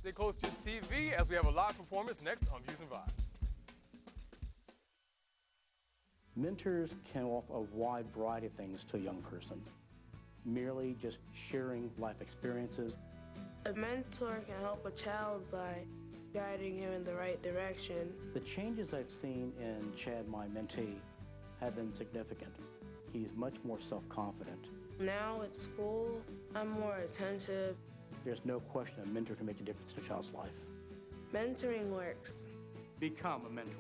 Stay close to your TV as we have a live performance next on Views and Vibes. Mentors can offer a wide variety of things to a young person. Merely just sharing life experiences. A mentor can help a child by guiding him in the right direction. The changes I've seen in Chad, my mentee, have been significant. He's much more self-confident. Now at school, I'm more attentive. There's no question a mentor can make a difference in a child's life. Mentoring works. Become a mentor.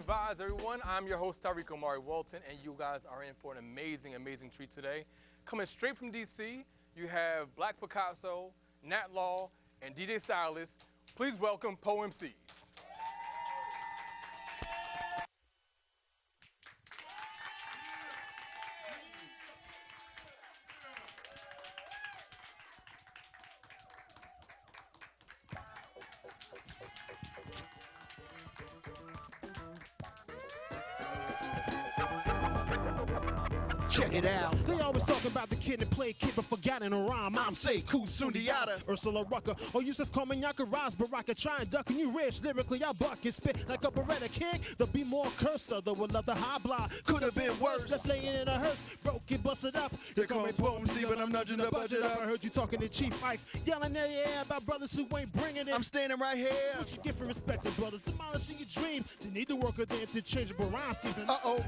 Vibes, everyone. I'm your host, Tariiq Omari Walton, and you guys are in for an amazing, amazing treat today. Coming straight from DC, you have Black Picasso, Nat Law, and DJ Stylus. Please welcome Poem-cees. Check it out. They always talk about the kid that played kid but forgotten a rhyme. I'm say Sundiata, Ursula Rucker, or Yusuf Komenyaka, Raz Baraka. Try and duck and you rich. Lyrically, I buck and spit like a Beretta kick. There'll be more cursor, though would love the high block. Could have been worse. Left laying in a hearse, broke it, busted up. Here comes Poem-cees, but I'm nudging the budget up. I heard you talking to Chief Ice, yelling at your air about brothers who ain't bringing it. I'm standing right here. What you get for respecting brothers, demolishing your dreams. They need to work with the interchangeable rhyme schemes.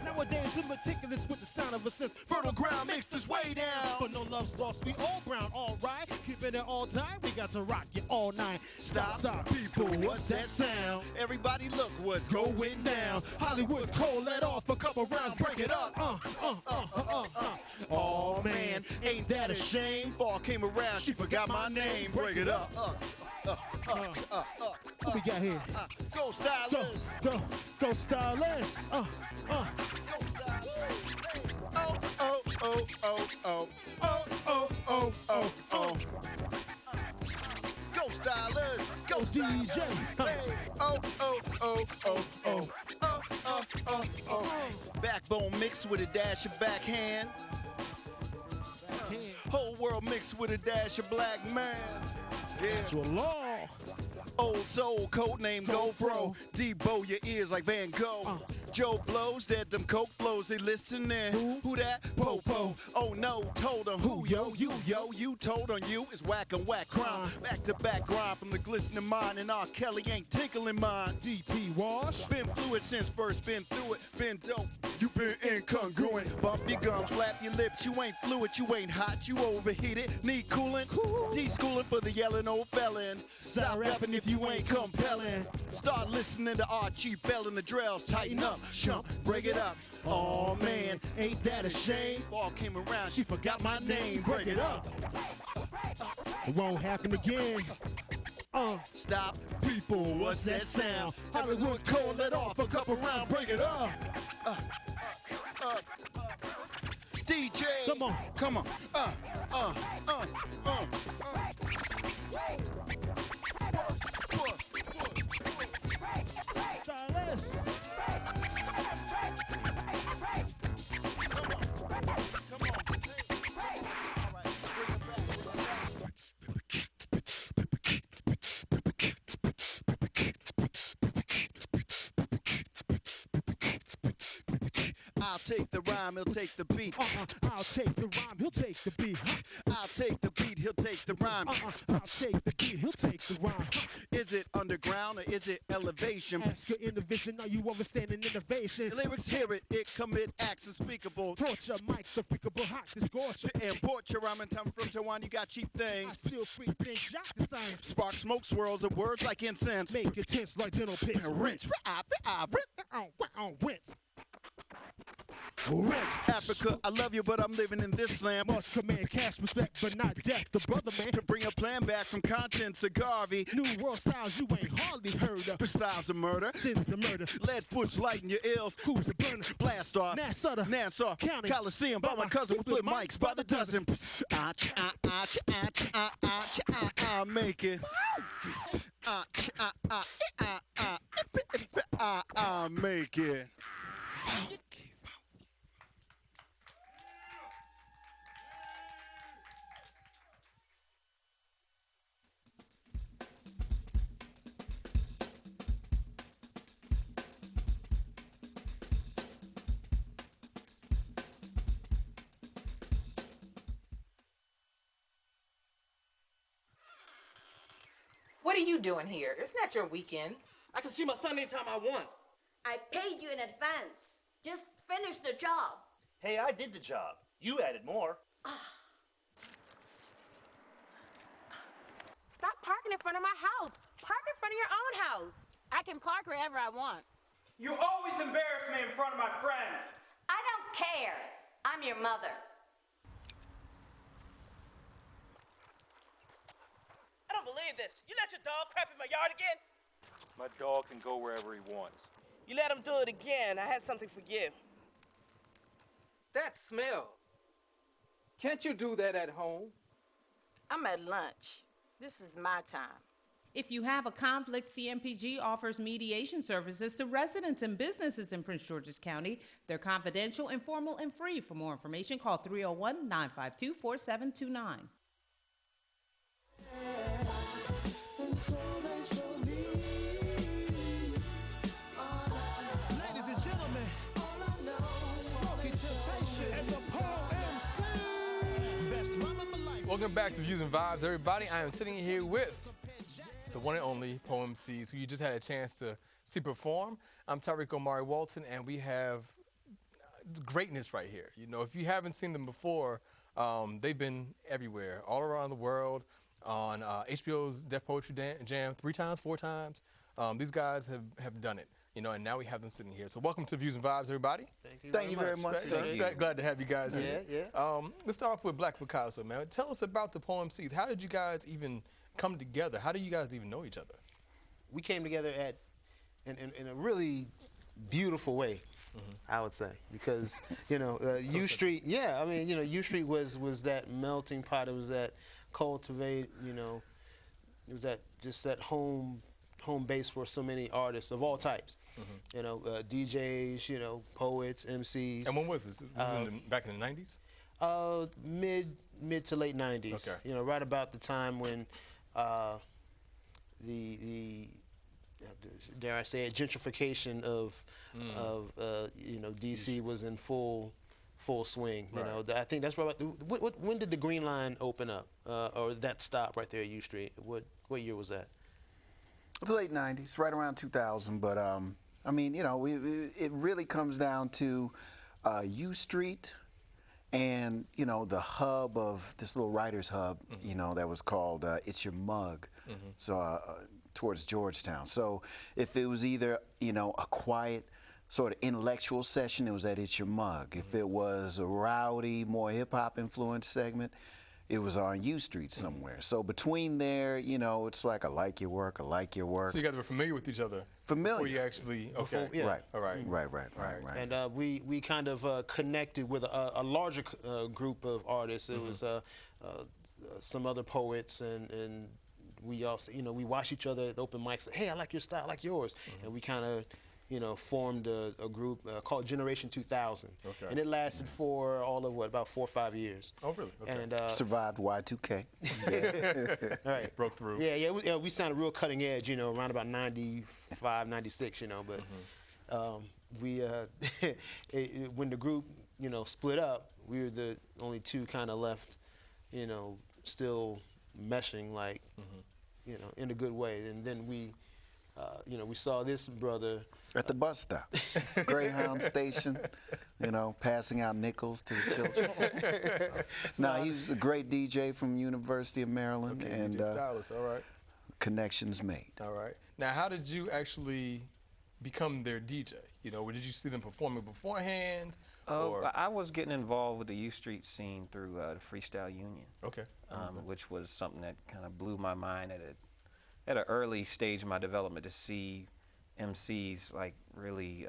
Nowadays, we're meticulous with the sound of a sense. Fertile ground mixed its way down. But no love's lost, we all ground, alright. Keeping it all time, we got to rock you all night. Stop, people, what's that sound? Everybody look what's going down. Hollywood Cole let off a couple rounds, break it up. Oh man, ain't that a shame? Fall came around, she forgot my name. Break it up. What we got here? Go Stylus. Go Stylus. Go Stylus. Go Stylus, go DJ. Backbone mixed with a dash of backhand. Whole world mixed with a dash of black man. Yeah. Law. Old soul, code name GoPro. Debo your ears like Van Gogh. Joe blows, dead them coke flows, they listening. Who that? Popo. Oh no, told on who? You told on you is whack and whack crime. Back to back grind from the glistening mind, and R. Kelly ain't tinkling mine. DP Wash. Been fluid since first been through it. Been dope, you been incongruent. Bump your gums, slap your lips, you ain't fluid, you ain't hot, you overheated. Need cooling, de-schooling for the yelling old felon. Stop rapping if you ain't compelling. Start listening to Archie Bell and the Drells. Tighten up, jump, break it up. Oh man, ain't that a shame? Ball came around, she forgot my name. Break it up. It won't happen again. Stop, people, what's that sound? Hollywood Cole let off a couple rounds. Break it up. DJ, come on. Stylus. I'll take the rhyme, he'll take the beat. I'll take the rhyme, he'll take the beat. I'll take the beat, he'll take the rhyme. I'll take the beat, he'll take the rhyme. Is it underground or is it elevation? Ask your innovation, are you understanding innovation? The lyrics hear it, it commit acts unspeakable. Torture mics, the freakable hot disgorge. Import your rhyme and time from Taiwan, you got cheap things. I still free things, jot the science. Spark smoke swirls of words like incense. Make it tense like dental picks. Rinse. Rinse. West Africa, I love you, but I'm living in this land. Must command cash, respect, but not death. The brother man To bring a plan back from content to Garvey. New world styles you ain't hardly heard of. Styles of murder, Sins of murder. lead foot's lighting your ills. Who's the burner? Blast off, Nassau County. Coliseum, by my cousin with flip mics by the dozen. I make it. I make it. What are you doing here? It's not your weekend. I can see my son anytime I want. I paid you in advance. Just finish the job. Hey, I did the job. You added more. Stop parking in front of my house. Park in front of your own house. I can park wherever I want. You always embarrass me in front of my friends. I don't care. I'm your mother. I don't believe this. You let your dog crap in my yard again? My dog can go wherever he wants. You let him do it again. I have something for you. That smell. Can't you do that at home? I'm at lunch. This is my time. If you have a conflict, CMPG offers mediation services to residents and businesses in Prince George's County. They're confidential, informal, and free. For more information, call 301-952-4729. Ladies and gentlemen, Smoky Temptation and the Poem-cees. Best rhyme of my life. Welcome back to Views and Vibes, everybody. I am sitting here with the one and only Poem-cees, who you just had a chance to see perform. I'm Tariiq Omari Walton, and we have greatness right here. You know, if you haven't seen them before, they've been everywhere, all around the world, on HBO's Def Poetry Jam 3 times, 4 times. These guys have done it, you know, and now we have them sitting here. So welcome to Views and Vibes, everybody. Thank you very much, sir. Glad to have you guys here. Yeah. Let's start off with Black Picasso, man. Tell us about the Poem-cees. How did you guys even come together? How do you guys even know each other? We came together in a really beautiful way, I would say, because you know U Street. Yeah, I mean, you know, U Street was that melting pot. It was that cultivate. You know, it was that just that home base for so many artists of all types. You know, DJs. You know, poets, MCs. And when was this? This is back in the 90s? Mid to late 90s. Okay. You know, right about the time when the dare I say it, gentrification of you know, DC was in full swing. You know, I think that's right. When did the Green Line open up, or that stop right there at U Street? What year was that? The late 90s, right around 2000. But I mean, you know, it really comes down to U Street. And, you know, the hub of this little writer's hub, you know, that was called It's Your Mug, so towards Georgetown. So if it was either, you know, a quiet sort of intellectual session, it was at It's Your Mug. If it was a rowdy, more hip-hop influenced segment, it was on U Street somewhere. So between there, you know, it's like I like your work, I like your work. So you guys were familiar with each other? Familiar. Before you actually, okay. Yeah. Right. All right. Right. And we kind of connected with a larger group of artists. It was some other poets, and we also, you know, we watched each other at open mics. Hey, I like your style, I like yours. And we kind of, you know, formed a group called Generation 2000. Okay. And it lasted for all of about 4 or 5 years. Oh, really? Okay. And survived Y2K. Right. Broke through. Yeah, we sounded real cutting edge, you know, around about 95, 96, you know, but we, when the group, you know, split up, we were the only two kind of left, you know, still meshing, like, you know, in a good way. And then we, you know, we saw this brother at the bus stop, Greyhound station, you know, passing out nickels to the children. No, he was a great DJ from University of Maryland. Okay, and DJ Stylus, all right. Connections made. All right. Now, how did you actually become their DJ? You know, did you see them performing beforehand? I was getting involved with the U Street scene through the Freestyle Union. Okay. Which was something that kind of blew my mind at an early stage of my development, to see MCs like really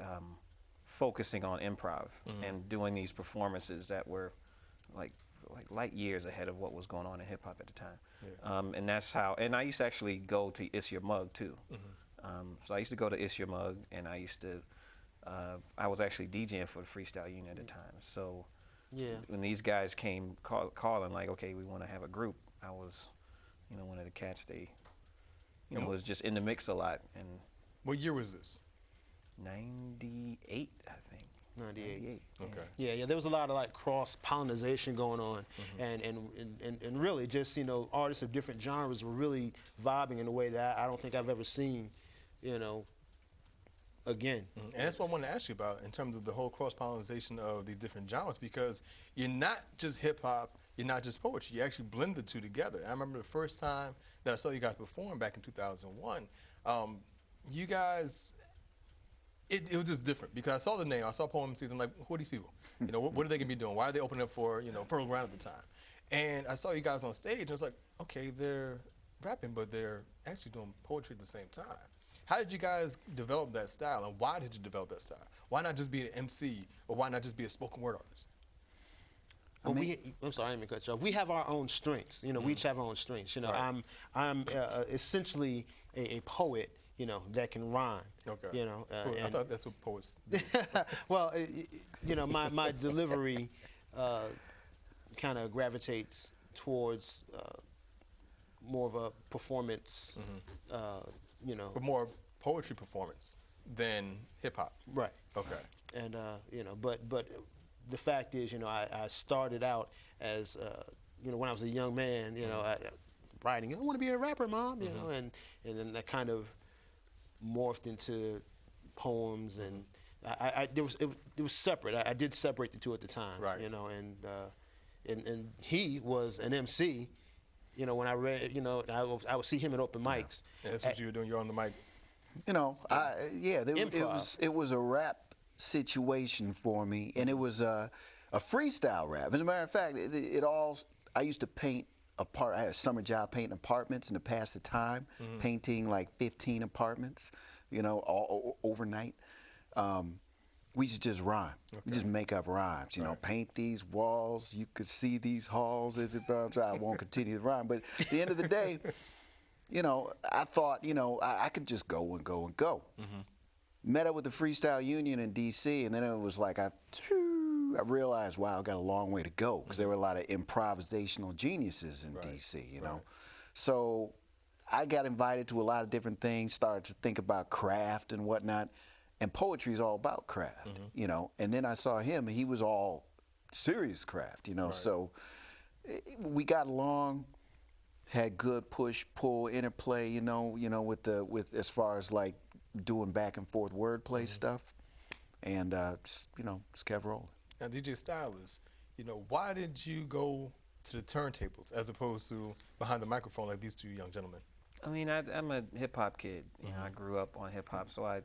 focusing on improv and doing these performances that were like light years ahead of what was going on in hip hop at the time. Yeah. And that's how. And I used to actually go to It's Your Mug too. So I used to go to It's Your Mug, and I used to. I was actually DJing for the Freestyle Union at the time. So when these guys came calling like, okay, we want to have a group, I was, one of the cats they, was just in the mix a lot. And what year was this? 98, I think. 98. Okay. Yeah. There was a lot of like cross pollination going on, and really just artists of different genres were really vibing in a way that I don't think I've ever seen, again. And that's what I wanted to ask you about in terms of the whole cross-pollination of the different genres, because you're not just hip-hop, you're not just poetry, you actually blend the two together. And I remember the first time that I saw you guys perform back in 2001, you guys, it was just different, because I saw the name, I saw Poem-cees, I'm like, who are these people? What are they gonna be doing? Why are they opening up for, fertile ground at the time? And I saw you guys on stage, and I was like, okay, they're rapping, but they're actually doing poetry at the same time. How did you guys develop that style, and why did you develop that style? Why not just be an MC, or why not just be a spoken word artist? Well, I'm sorry, I didn't mean to cut you off. We have our own strengths. We each have our own strengths. Right. I'm essentially a poet. That can rhyme. Okay. I thought that's what poets do. Well, my delivery kind of gravitates towards more of a performance. But more poetry performance than hip hop. Right. Okay. And but the fact is, I started out as when I was a young man, writing. I want to be a rapper, Mom. And then that kind of morphed into poems, and it was separate. I did separate the two at the time. Right. And he was an MC. When I read, I would see him at open mics. Yeah, that's what you were doing. You're on the mic. It was a rap situation for me, and it was a freestyle rap. As a matter of fact, I used to paint I had a summer job painting apartments, and to pass the time, painting like 15 apartments, all overnight. We used to just rhyme. Okay. We just make up rhymes, paint these walls. You could see these halls as it burns. I won't continue to rhyme, but at the end of the day, I thought, I could just go and go and go. Met up with the Freestyle Union in D.C., and then it was like I realized, wow, I got a long way to go, because there were a lot of improvisational geniuses in D.C., So I got invited to a lot of different things, started to think about craft and whatnot. And poetry is all about craft, And then I saw him, and he was all serious craft, Right. So we got along, had good push-pull interplay, with as far as like doing back and forth wordplay stuff, and just kept rolling. Now, DJ Stylus, why did you go to the turntables as opposed to behind the microphone like these two young gentlemen? I mean, I'm a hip hop kid. I grew up on hip hop, so I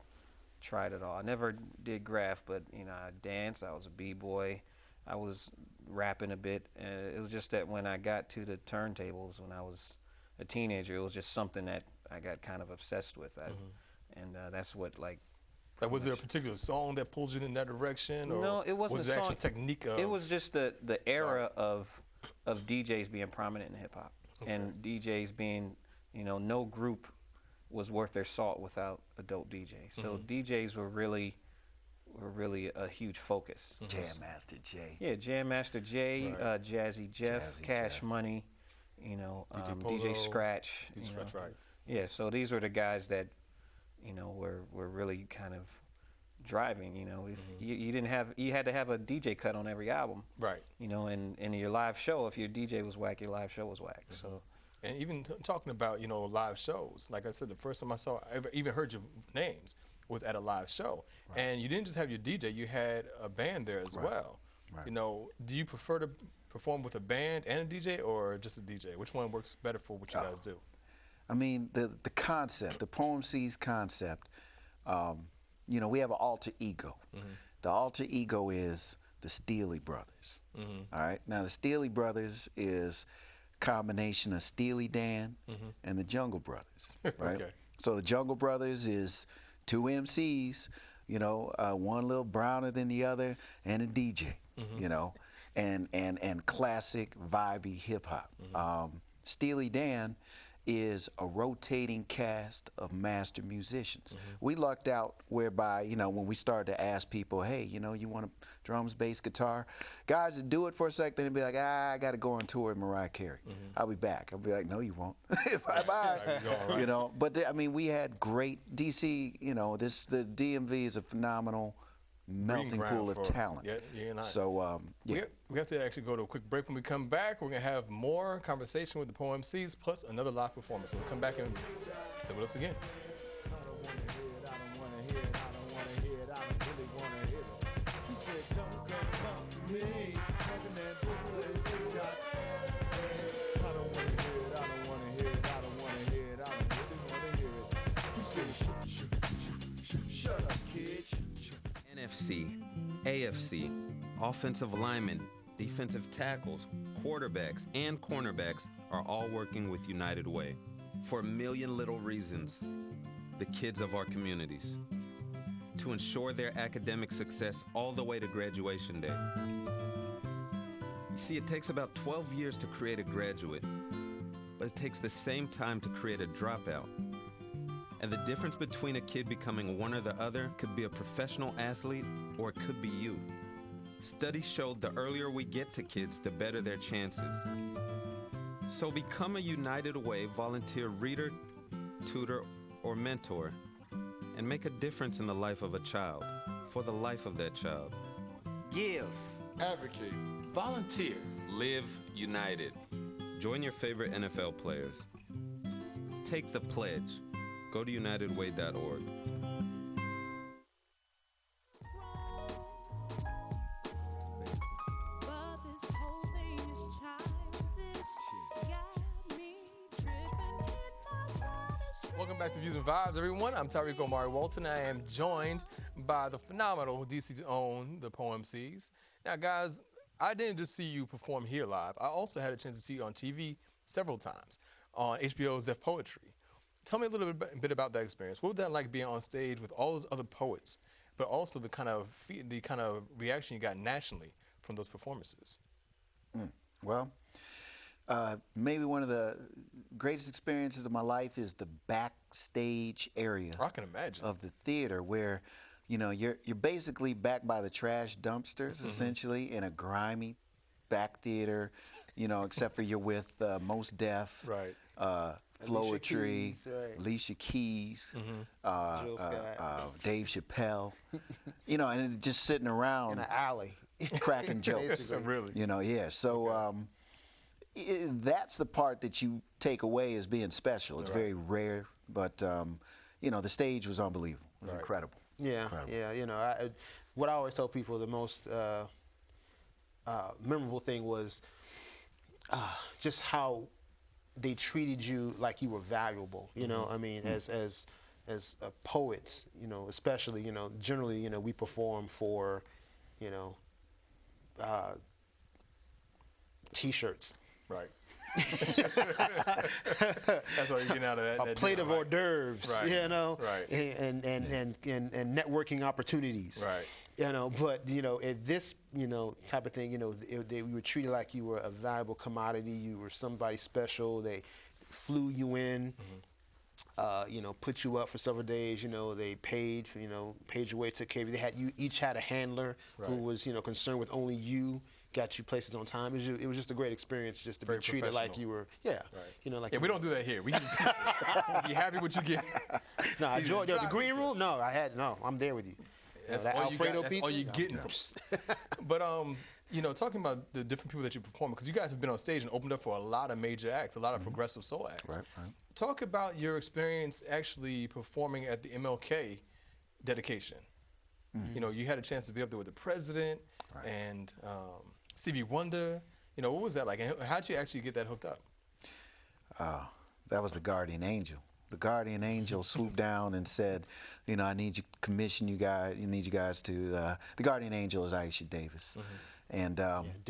tried it all. I never did graph, but I danced. I was a b-boy. I was rapping a bit. It was just that when I got to the turntables when I was a teenager, it was just something that I got kind of obsessed with. And that's what like. Was there a particular song that pulled you in that direction? Or no, it wasn't was a song. Actual technique of, it was just the era of DJs being prominent in hip hop, and DJs being, no group was worth their salt without a dope DJ. So DJs were really a huge focus. Jam Master Jay. Yeah, Jam Master Jay, Right. Jazzy Jeff, Cash Money, DJ Scratch. DJ Scratch, right. Yeah, so these were the guys that, were really kind of driving. If you had to have a DJ cut on every album. Right. And in your live show, if your DJ was whack, your live show was whack. So. And even talking about, live shows, like I said, the first time I even heard your names was at a live show. Right. And you didn't just have your DJ, you had a band there as well. Right. Do you prefer to perform with a band and a DJ, or just a DJ? Which one works better for what you guys do? I mean, the concept, the Poem-cees concept, you know, we have an alter ego. The alter ego is the Steely Brothers. All right. Now the Steely Brothers is a combination of Steely Dan and the Jungle Brothers. Right. Okay. So the Jungle Brothers is 2 MCs, you know, one a little browner than the other, and a DJ, you know, and classic vibey hip hop. Steely Dan is a rotating cast of master musicians. We lucked out whereby, you know, when we started to ask people, hey, you know, you want drums, bass, guitar? Guys would do it for a second and be like, I got to go on tour with Mariah Carey. I'll be back. I'll be like, no, you won't. Bye-bye. Right. You know, but I mean, we had great DC, you know, the DMV is a phenomenal melting pool of talent. So, yeah. We have to actually go to a quick break. When we come back, we're going to have more conversation with the Poem-cees plus another live performance. So we'll come back and sit with us again. NFC, AFC, offensive linemen, defensive tackles, quarterbacks, and cornerbacks are all working with United Way for a million little reasons. The kids of our communities, to ensure their academic success all the way to graduation day. You see, it takes about 12 years to create a graduate, but it takes the same time to create a dropout. And the difference between a kid becoming one or the other could be a professional athlete, or it could be you. Studies showed the earlier we get to kids, the better their chances. So become a United Way volunteer reader, tutor, or mentor, and make a difference in the life of a child, for the life of that child. Give. Advocate. Volunteer. Live united. Join your favorite NFL players. Take the pledge. Go to unitedway.org. Welcome back to Views and Vibes, everyone. I'm Tariiq Omari Walton. I am joined by the phenomenal DC's own, the Poem-cees. Now, guys, I didn't just see you perform here live. I also had a chance to see you on TV several times on HBO's Def Poetry. Tell me a little bit about that experience. What was that like being on stage with all those other poets, but also the kind of reaction you got nationally from those performances? Well, maybe one of the greatest experiences of my life is the backstage area. I can imagine. Of the theater, where, you know, you're basically back by the trash dumpsters, essentially, in a grimy back theater, you know, except for you're with Most Def, right? Floetry, Alicia Keys, Dave Chappelle, you know, and just sitting around in an alley, cracking jokes. Really? You know, yeah. So that's the part that you take away as being special. It's very rare, but you know, the stage was unbelievable. It was incredible. Yeah, incredible. yeah. You know, what I always tell people, the most memorable thing was just how they treated you like you were valuable. You know, I mean, as poets, you know, especially, you know, generally, you know, we perform for, you know, T-shirts. Right. That's all you're getting out of that. A plate of hors d'oeuvres, right. You know, right. and networking opportunities. Right. You know, but, you know, at this, you know, type of thing, you know, we were treated like you were a valuable commodity. You were somebody special. They flew you in, you know, put you up for several days. You know, they paid your way, took care of you. You each had a handler who was, you know, concerned with only you. Got you places on time. It was just a great experience, just to be treated like you were, you know, like. Yeah, we don't do that here. We give you pieces. Be happy what you get. No, I enjoyed the green room. No, I'm there with you. That's all you got. That's all you're getting. But you know, talking about the different people that you perform, because you guys have been on stage and opened up for a lot of major acts, a lot of progressive soul acts. Right. Talk about your experience actually performing at the MLK dedication. You know, you had a chance to be up there with the president and Stevie Wonder. You know, what was that like? And how'd you actually get that hooked up? That was the guardian angel. the guardian angel swooped down and said, you know, I need you guys to, the guardian angel is Aisha Davis. And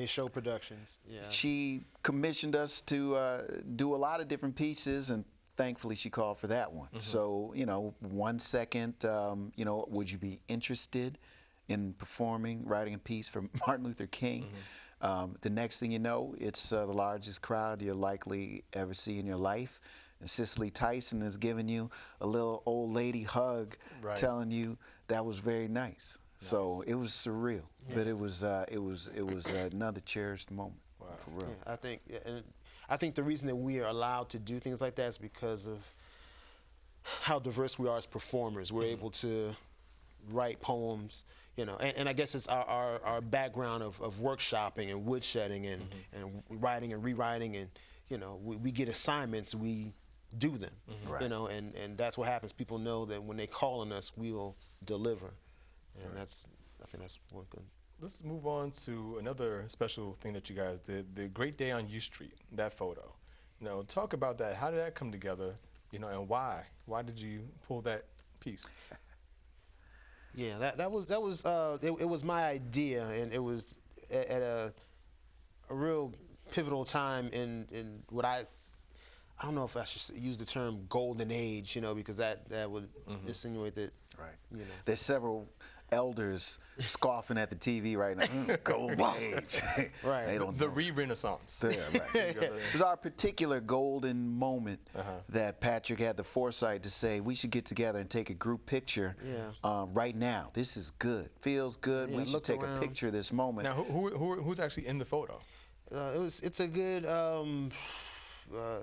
Show Productions. Yeah. She commissioned us to do a lot of different pieces, and thankfully she called for that one. So, you know, 1 second, you know, would you be interested in performing, writing a piece for Martin Luther King? The next thing you know, it's the largest crowd you'll likely ever see in your life. And Cicely Tyson is giving you a little old lady hug, telling you that was very nice. So it was surreal, but it was another cherished moment. Wow. For real. Yeah, I think the reason that we are allowed to do things like that is because of how diverse we are as performers. We're able to write poems, you know, and I guess it's our background of workshopping and woodshedding and writing and rewriting, and you know, we get assignments, we do them, you know, and that's what happens. People know that when they call on us, we'll deliver, and I think that's one good. Let's move on to another special thing that you guys did, the Great Day on U Street, that photo. You know, talk about that. How did that come together, you know, and why? Why did you pull that piece? Yeah, that was my idea, and it was at a real pivotal time in what I don't know if I should use the term golden age, you know, because that would insinuate that, you know. There's several elders scoffing at the TV right now. Golden age. They don't the re-renaissance. Yeah, It was our particular golden moment that Patrick had the foresight to say we should get together and take a group picture right now. This is good. Feels good. We should take a picture of this moment. Now, who's actually in the photo? It's a good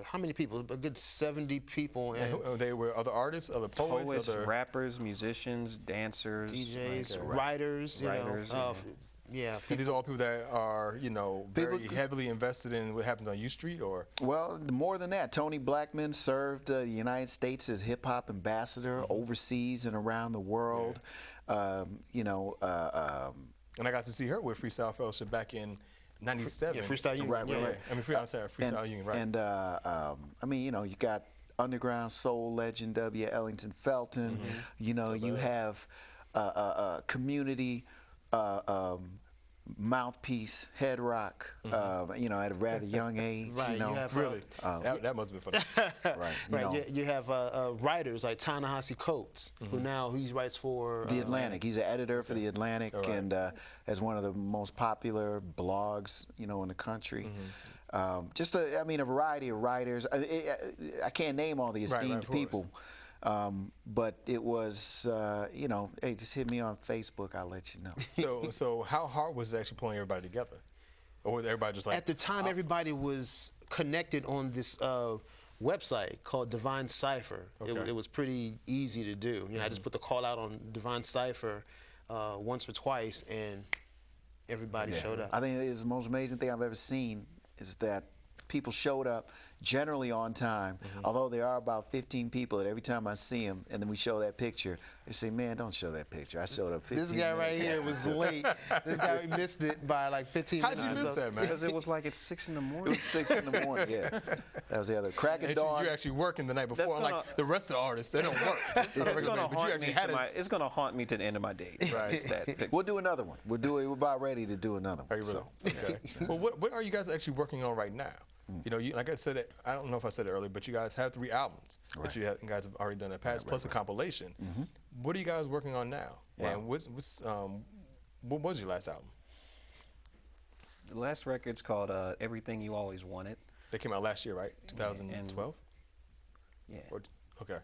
how many people? A good 70 people. And they were other artists, other poets, other rappers, musicians, dancers, DJs, writers, you know. Yeah. And these are all people that are, you know, very heavily invested in what happens on U Street, or? Well, more than that. Tony Blackman served the United States as hip-hop ambassador overseas and around the world. You know. And I got to see her with Freestyle Fellowship back in '97. Yeah, Freestyle Union. Right. I mean, Freestyle Union, right. And, I mean, you know, you got underground soul legend W. Ellington Felton. You know, you have community mouthpiece, head rock, you know, at a rather young age. Right, you know. you have, really? That must have been funny. You have writers like Ta-Nehisi Coates, who he writes for The Atlantic. He's an editor for The Atlantic, and has one of the most popular blogs, you know, in the country. Just I mean, a variety of writers. I can't name all the esteemed people. But it was, you know, hey, just hit me on Facebook, I'll let you know. So how hard was it actually pulling everybody together? Or was everybody just like... At the time, everybody was connected on this website called Divine Cipher. It was pretty easy to do. You know, I just put the call out on Divine Cipher once or twice, and everybody showed up. I think it is the most amazing thing I've ever seen is that people showed up generally on time, although there are about 15 people that every time I see them and then we show that picture, they say, man, don't show that picture. I showed up 15 minutes. This guy right here was late. This guy missed it by like 15 minutes. How'd you miss that, man? Because it was like it's 6 in the morning. It was 6 in the morning, yeah. That was the other. Crack of dawn. You're actually working the night before, unlike the rest of the artists. They don't work. It's going to haunt me to the end of my days. Right. We'll do another one. We're about ready to do another one. Are you really? Okay. Well, what are you guys actually working on right now? You know, like I said, I don't know if I said it earlier, but you guys have 3 albums that you guys have already done in the past, plus a compilation. What are you guys working on now? And what was your last album? The last record's called Everything You Always Wanted. That came out last year, right? 2012? Yeah. Okay.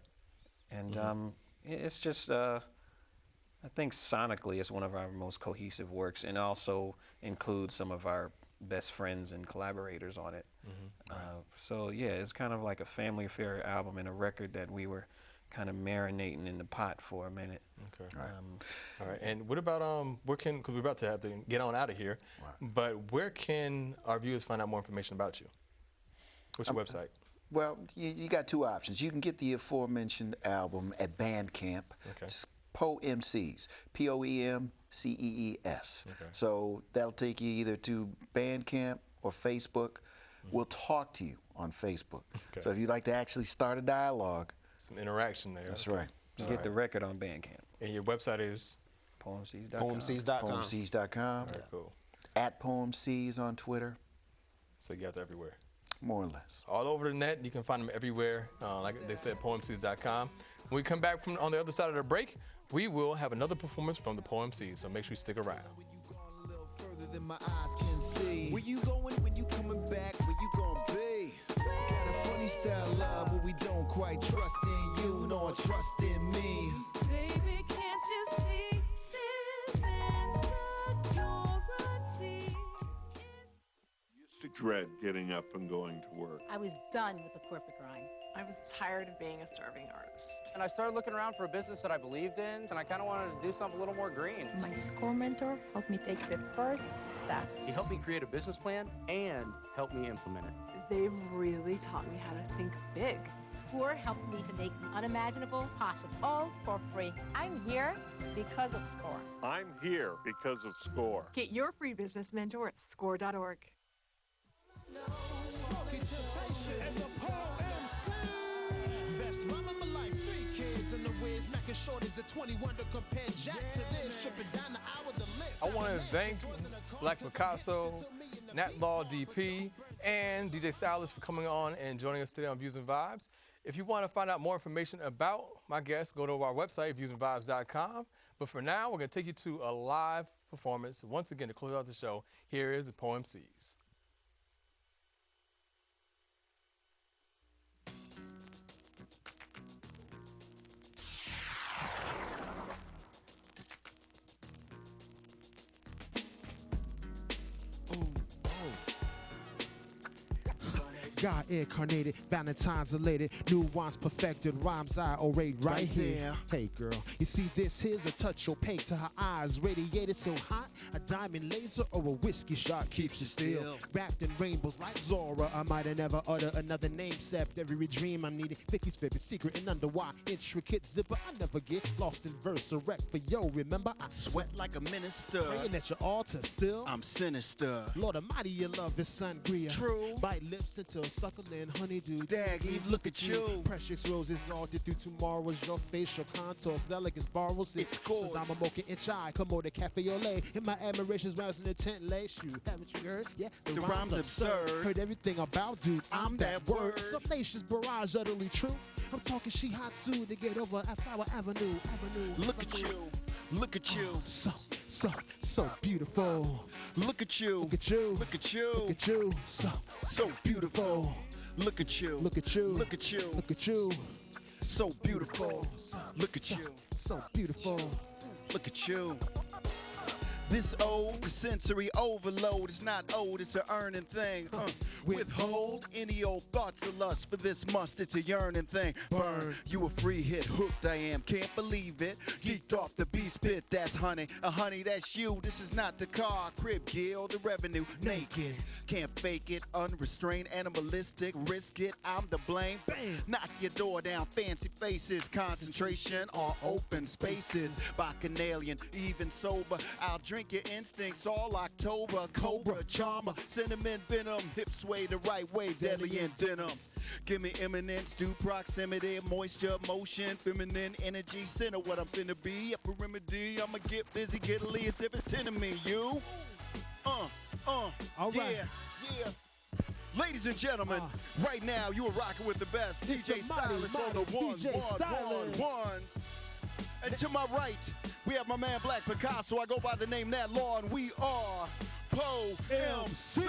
And it's just, I think sonically it's one of our most cohesive works, and also includes some of our best friends and collaborators on it. So yeah, it's kind of like a family affair album and a record that we were kind of marinating in the pot for a minute. Okay. All right. And what about because we're about to have to get on out of here, but where can our viewers find out more information about you? What's your website? Well, you got 2 options. You can get the aforementioned album at Bandcamp. It's Poem-cees, Poemcees. So that'll take you either to Bandcamp or Facebook. We'll talk to you on Facebook. So if you'd like to actually start a dialogue, Some interaction there. That's right. Get the record on Bandcamp. And your website is? Poem-cees.com. Poem-cees.com. Poem-cees.com. Very cool. At Poem-cees on Twitter. So you guys are everywhere. More or less. All over the net. You can find them everywhere. Like they said, Poem-cees.com. When we come back from on the other side of the break, we will have another performance from the Poem-cees. So make sure you stick around. Further than my eyes can see. Where you going when you coming back? Where you gonna be? Got a funny style love where we don't quite trust in you, nor trust in me. Baby, can't you see this insecurity? Used to dread getting up and going to work. I was done with the corporate grind. I was tired of being a starving artist. And I started looking around for a business that I believed in, and I kind of wanted to do something a little more green. My SCORE mentor helped me take the first step. He helped me create a business plan and helped me implement it. They've really taught me how to think big. SCORE helped me to make the unimaginable possible, all for free. I'm here because of SCORE. I'm here because of SCORE. Get your free business mentor at score.org. Smoking temptation and the Poem-cees. Best rhyme of my life. 3 kids in the whiz, macking shorties at 21 to compare Jack to this, tripping down the hour the list. I want to thank Black Picasso, Nat Law DP, and DJ Stylus for coming on and joining us today on Views and Vibes. If you want to find out more information about my guests, go to our website, viewsandvibes.com. But for now, we're going to take you to a live performance. Once again, to close out the show, here is the Poem-cees. God incarnated, Valentine's elated, nuance perfected, rhymes I orate right here. Hey girl, you see this here's a touch opaque to her eyes, radiated so hot, a diamond laser or a whiskey shot keeps you still. Wrapped in rainbows like Zora, I might have never utter another name except every dream I'm needing. Vicky's favorite secret and underwire, intricate zipper. I never get lost in verse, a wreck for yo. Remember, I Sweat like a minister. praying at your altar still. I'm sinister. Lord Almighty, your love is sangria. True. Bite lips into suckling honeydew. Dag Eve, look at you. Precious roses altered through tomorrow. Your facial contours, elegance borrows. It's gold. I'm a mocha and chai. Come on, the cafe au lait. In my admirations, rounds in the tent lay. Shoot, haven't you heard? Yeah, The rhyme's absurd. Heard everything about dude. I'm that word. Salacious barrage, utterly true. I'm talking Shihatsu to get over at Flower Avenue. Look at you. Look at you. So beautiful. Look at you. Look at you. Look at you. Look at you. So beautiful. Look at you. Look at you. Look at you. Look at you. So beautiful. Look at you. So beautiful. Look at you. This ode to sensory overload is not ode, it's an earning thing. Withhold any old thoughts of lust, for this must, it's a yearning thing. Burn, you a free hit, hooked I am, can't believe it. Geeked off the beast bit, that's honey. Honey, that's you, this is not the car, crib gear, or the revenue. Naked, can't fake it, unrestrained, animalistic, risk it, I'm the blame. Bam. Knock your door down, fancy faces, concentration on open spaces. Bacchanalian, even sober, I'll drink your instincts all October. Cobra, charmer, cinnamon venom, hip sway the right way, deadly in denim. Give me eminence, due proximity, moisture, motion, feminine energy, center what I'm finna be. A remedy, I'ma get busy, get a as if it's 10 to me, you. All right. Yeah. Ladies and gentlemen, right now you are rocking with the best. DJ Stylus on the ones. And to my right, we have my man Black Picasso. I go by the name Nat Law, and we are Poem-cees.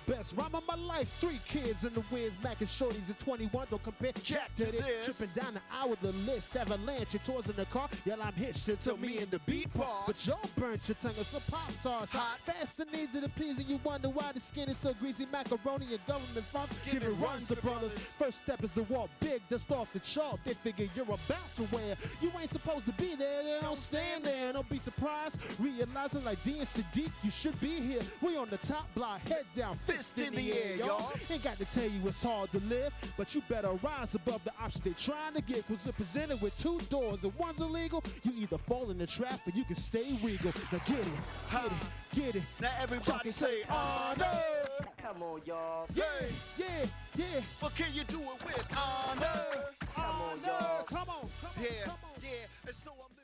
Best rhyme of my life. 3 kids in the whiz, macking shorties at 21. Don't compare Jack to this. Tripping down the hour the list. Avalanche, your tours in the car. Y'all, I'm hitched to me in the beat part. But y'all burnt your tongue on some Pop-Tarts. Hot. Fast and easy to please, and you wonder why the skin is so greasy. Macaroni and government funds giving runs to brothers. First step is to walk big, dust off the chart. They figure you're about to wear. You ain't supposed to be there. They don't stand there. Don't be surprised. Realizing like D and Sadiq, you should be here. We on the top block, head down, fist in the air, y'all. Ain't got to tell you it's hard to live, but you better rise above the options they trying to get. Cause you're presented with 2 doors, and one's illegal. You either fall in the trap or you can stay regal. Now get it, get it. Now everybody say honor. Come on, y'all. Yeah. Yeah. But can you do it with honor? Honor. Come on. Yeah, yeah. And so I'm